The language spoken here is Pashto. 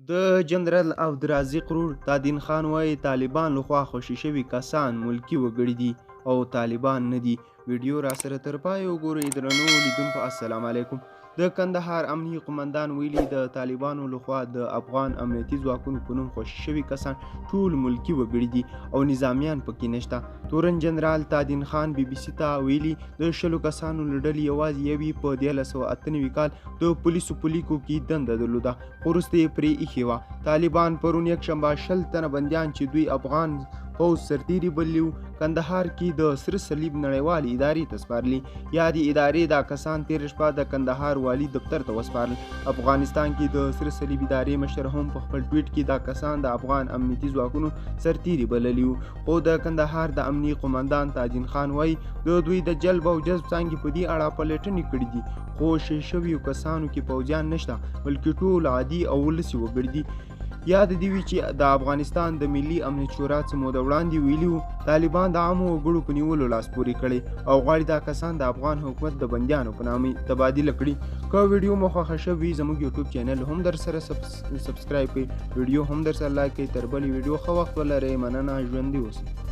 د جنرال عبدالرازق ورور تادین خان وایي طالبان لخوا خوشي شوي کسان ملکي وګړي دي او طالبان نه دي. ویډیو را سره تر پای وګورئ. درنو لیدونکو السلام علیکم. د کندهار امنیي قمندان ویلي د طالبانو لخوا د افغان امنیتي ځواکونو په نوم خوشي شوي کسان ټول ملکي وګړي دي او نظامیان پکې نشته. تورن جنرال تادین خان بي بي سي ته ویلي د 100 کسانو له ډلې یوازې یوې په 1998 کال د پولیسو په لیکو کې دنده درلوده خو وروسته یې پرې ایښې وه. طالبان پرون یکشنبه 20 تنه بندیان چې دوی افغان پوځ سرتیري بللي وو کندهار کې د سره صلیب نړیوالې ادارې ته سپارلي. یادې ادارې دا کسان تېره شپه د کندهار والي دفتر ته وسپارل. افغانستان کې د سره صلیب ادارې مشر هم په خپل ټویټ کې دا کسان د افغان امنیتي ځواکونو سرتیري بللي وو. خو د کندهار د امنیي قمندان تاجین خان وایي د دوی د جلب او جذب څانګې په دې اړه پلټنې کړې دي خو شوي شویو کسانو کې پوځیان نشته بلکې ټول عادي او ولسي وګړي دي. یاد دې وي چې د افغانستان د ملي امنیت شورا څه موده وړاندې ویلي وو طالبان د عامو وګړو په نیولو لاس پورې کړی او غواړي دا کسان د افغان حکومت د بندیانو په نامه تبادله کړي. که ویډیو مو خوښه شوې زموږ یوټیوب چینل هم در سره سبسکرایب کړئ، ویډیو هم در سره لایک کړئ. تر بلې ویډیو ښه وخت ولرئ. مننه، ژوندي اوسئ.